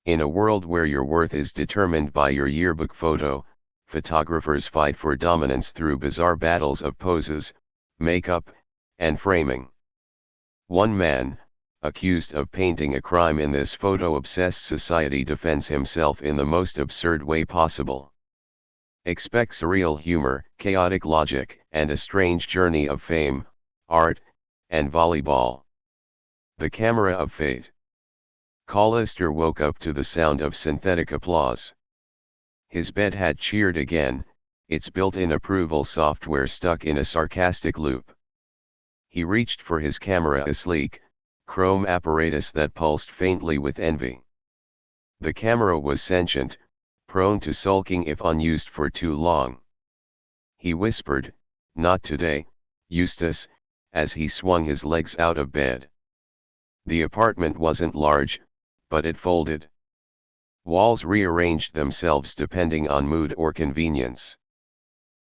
In a world where your worth is determined by your yearbook photo, photographers fight for dominance through bizarre battles of poses, makeup, and framing. One man, accused of painting a crime in this photo-obsessed society, defends himself in the most absurd way possible. Expect surreal humor, chaotic logic, and a strange journey of fame, art, and volleyball. The Camera of Fate. Callister woke up to the sound of synthetic applause. His bed had cheered again, its built-in approval software stuck in a sarcastic loop. He reached for his camera, a sleek, chrome apparatus that pulsed faintly with envy. The camera was sentient, prone to sulking if unused for too long. He whispered, "Not today, Eustace," as he swung his legs out of bed. The apartment wasn't large, but it folded. Walls rearranged themselves depending on mood or convenience.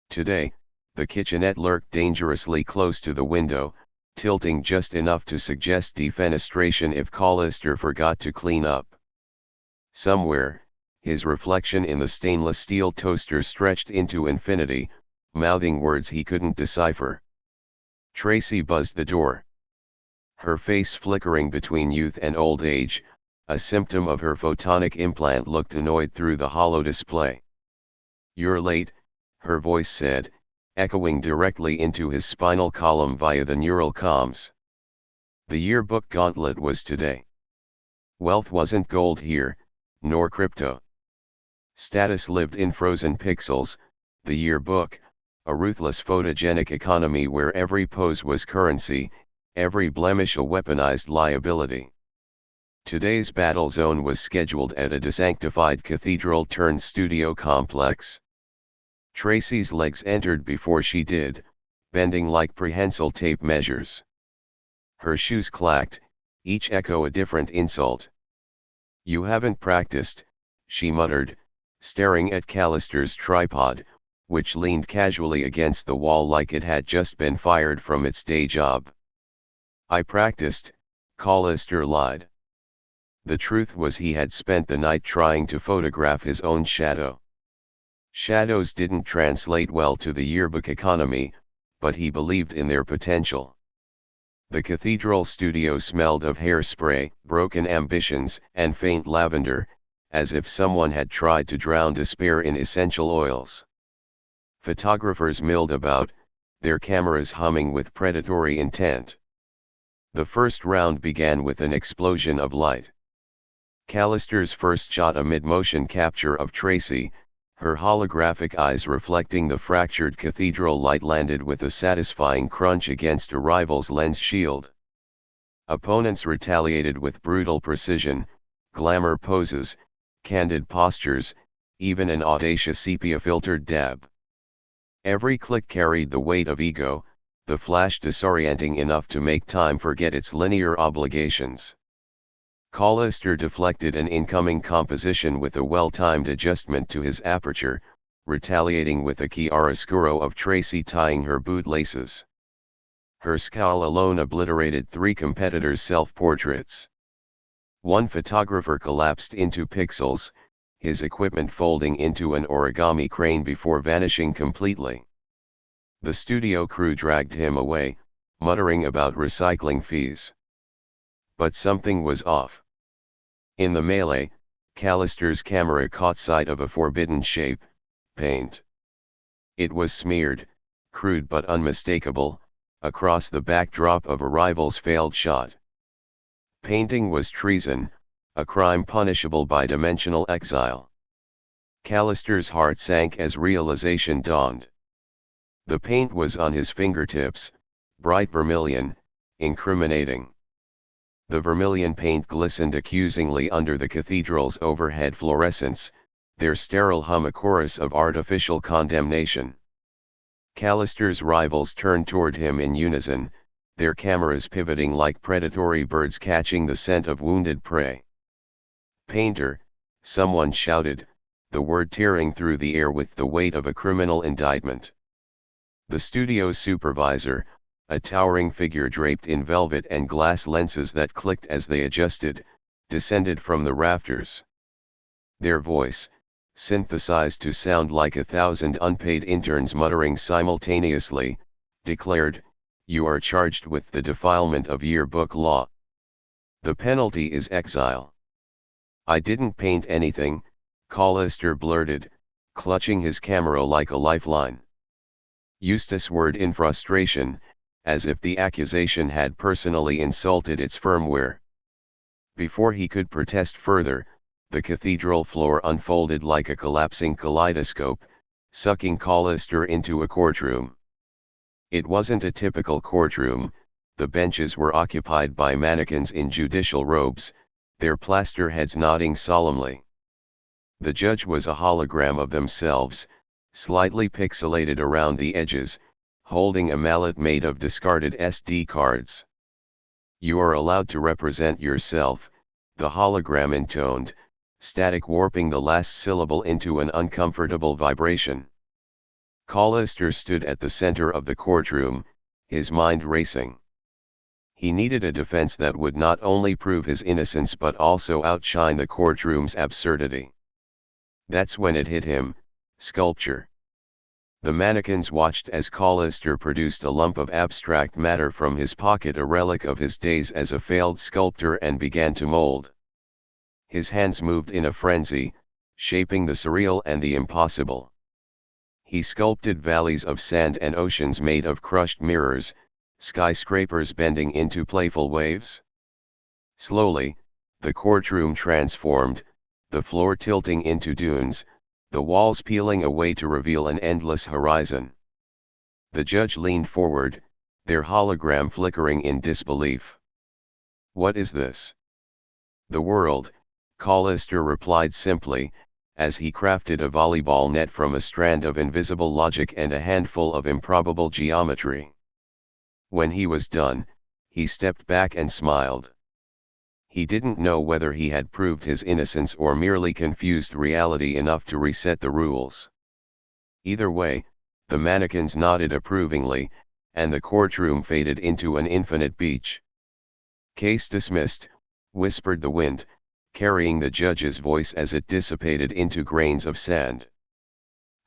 Today, the kitchenette lurked dangerously close to the window, tilting just enough to suggest defenestration if Callister forgot to clean up. Somewhere, his reflection in the stainless steel toaster stretched into infinity, mouthing words he couldn't decipher. Tracy buzzed the door. Her face flickering between youth and old age, a symptom of her photonic implant, looked annoyed through the hollow display. "You're late," her voice said, echoing directly into his spinal column via the neural comms. The yearbook gauntlet was today. Wealth wasn't gold here, nor crypto. Status lived in frozen pixels. The yearbook, a ruthless photogenic economy where every pose was currency, every blemish a weaponized liability. Today's battle zone was scheduled at a desanctified cathedral-turned-studio complex. Tracy's legs entered before she did, bending like prehensile tape measures. Her shoes clacked, each echo a different insult. "You haven't practiced," she muttered, staring at Callister's tripod, which leaned casually against the wall like it had just been fired from its day job. "I practiced," Callister lied. The truth was he had spent the night trying to photograph his own shadow. Shadows didn't translate well to the yearbook economy, but he believed in their potential. The cathedral studio smelled of hairspray, broken ambitions, and faint lavender, as if someone had tried to drown despair in essential oils. Photographers milled about, their cameras humming with predatory intent. The first round began with an explosion of light. Callister's first shot, a mid-motion capture of Tracy, her holographic eyes reflecting the fractured cathedral light, landed with a satisfying crunch against a rival's lens shield. Opponents retaliated with brutal precision, glamour poses, candid postures, even an audacious sepia-filtered dab. Every click carried the weight of ego, the flash disorienting enough to make time forget its linear obligations. Callister deflected an incoming composition with a well-timed adjustment to his aperture, retaliating with a chiaroscuro of Tracy tying her bootlaces. Her scowl alone obliterated 3 competitors' self-portraits. One photographer collapsed into pixels, his equipment folding into an origami crane before vanishing completely. The studio crew dragged him away, muttering about recycling fees. But something was off. In the melee, Callister's camera caught sight of a forbidden shape: paint. It was smeared, crude but unmistakable, across the backdrop of a rival's failed shot. Painting was treason, a crime punishable by dimensional exile. Callister's heart sank as realization dawned. The paint was on his fingertips, bright vermilion, incriminating. The vermilion paint glistened accusingly under the cathedral's overhead fluorescents, their sterile hum a chorus of artificial condemnation. Callister's rivals turned toward him in unison, their cameras pivoting like predatory birds catching the scent of wounded prey. "Painter," someone shouted, the word tearing through the air with the weight of a criminal indictment. The studio's supervisor, a towering figure draped in velvet and glass lenses that clicked as they adjusted, descended from the rafters. Their voice, synthesized to sound like 1,000 unpaid interns muttering simultaneously, declared, "You are charged with the defilement of yearbook law. The penalty is exile." "I didn't paint anything," Collister blurted, clutching his camera like a lifeline. Eustace whirred in frustration, as if the accusation had personally insulted its firmware. Before he could protest further, the cathedral floor unfolded like a collapsing kaleidoscope, sucking Collister into a courtroom. It wasn't a typical courtroom. The benches were occupied by mannequins in judicial robes, their plaster heads nodding solemnly. The judge was a hologram of themselves, slightly pixelated around the edges, holding a mallet made of discarded SD cards. "You are allowed to represent yourself," the hologram intoned, static warping the last syllable into an uncomfortable vibration. Collister stood at the center of the courtroom, his mind racing. He needed a defense that would not only prove his innocence but also outshine the courtroom's absurdity. That's when it hit him: sculpture. The mannequins watched as Collister produced a lump of abstract matter from his pocket, a relic of his days as a failed sculptor, and began to mold. His hands moved in a frenzy, shaping the surreal and the impossible. He sculpted valleys of sand and oceans made of crushed mirrors, skyscrapers bending into playful waves. Slowly, the courtroom transformed, the floor tilting into dunes, the walls peeling away to reveal an endless horizon. The judge leaned forward, their hologram flickering in disbelief. "What is this?" "The world," Collister replied simply, as he crafted a volleyball net from a strand of invisible logic and a handful of improbable geometry. When he was done, he stepped back and smiled. He didn't know whether he had proved his innocence or merely confused reality enough to reset the rules. Either way, the mannequins nodded approvingly, and the courtroom faded into an infinite beach. "Case dismissed," whispered the wind, carrying the judge's voice as it dissipated into grains of sand.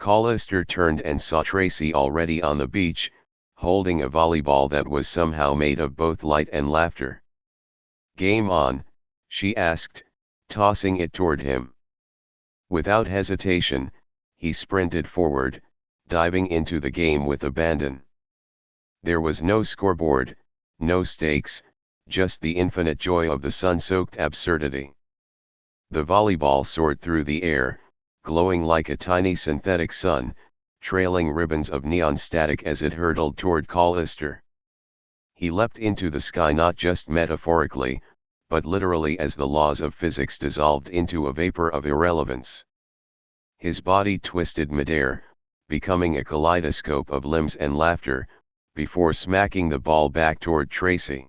Collister turned and saw Tracy already on the beach, holding a volleyball that was somehow made of both light and laughter. "Game on?" she asked, tossing it toward him. Without hesitation, he sprinted forward, diving into the game with abandon. There was no scoreboard, no stakes, just the infinite joy of the sun-soaked absurdity. The volleyball soared through the air, glowing like a tiny synthetic sun, trailing ribbons of neon static as it hurtled toward Collister. He leapt into the sky not just metaphorically, but literally, as the laws of physics dissolved into a vapor of irrelevance. His body twisted midair, becoming a kaleidoscope of limbs and laughter, before smacking the ball back toward Tracy.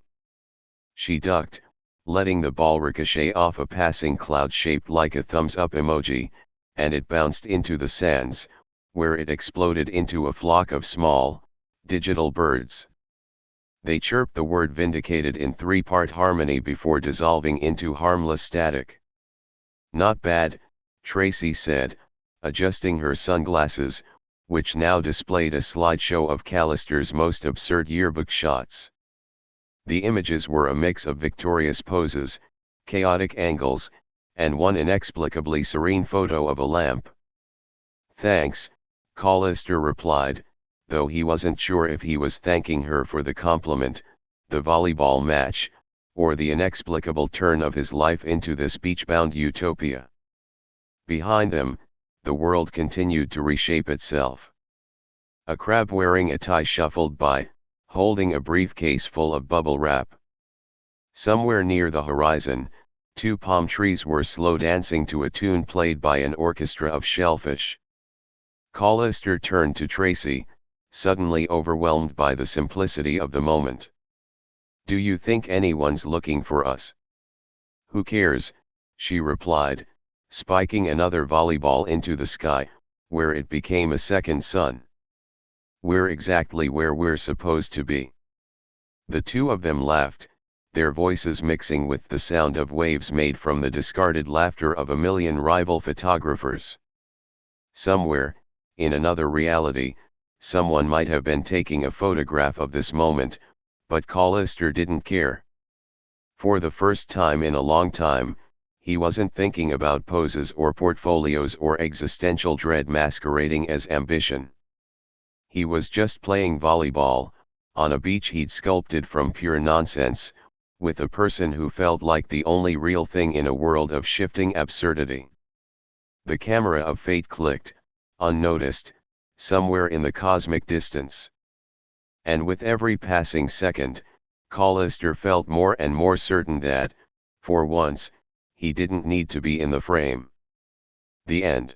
She ducked, letting the ball ricochet off a passing cloud shaped like a thumbs-up emoji, and it bounced into the sands, where it exploded into a flock of small, digital birds. They chirped the word vindicated in three-part harmony before dissolving into harmless static. "Not bad," Tracy said, adjusting her sunglasses, which now displayed a slideshow of Collister's most absurd yearbook shots. The images were a mix of victorious poses, chaotic angles, and one inexplicably serene photo of a lamp. "Thanks," Collister replied, though he wasn't sure if he was thanking her for the compliment, the volleyball match, or the inexplicable turn of his life into this beach-bound utopia. Behind them, the world continued to reshape itself. A crab wearing a tie shuffled by, holding a briefcase full of bubble wrap. Somewhere near the horizon, two palm trees were slow dancing to a tune played by an orchestra of shellfish. Collister turned to Tracy, suddenly overwhelmed by the simplicity of the moment. "Do you think anyone's looking for us?" "Who cares?" she replied, spiking another volleyball into the sky, where it became a second sun. "We're exactly where we're supposed to be." The two of them laughed, their voices mixing with the sound of waves made from the discarded laughter of a million rival photographers. Somewhere, in another reality, someone might have been taking a photograph of this moment, but Callister didn't care. For the first time in a long time, he wasn't thinking about poses or portfolios or existential dread masquerading as ambition. He was just playing volleyball, on a beach he'd sculpted from pure nonsense, with a person who felt like the only real thing in a world of shifting absurdity. The camera of fate clicked, unnoticed, somewhere in the cosmic distance. And with every passing second, Callister felt more and more certain that, for once, he didn't need to be in the frame. The end.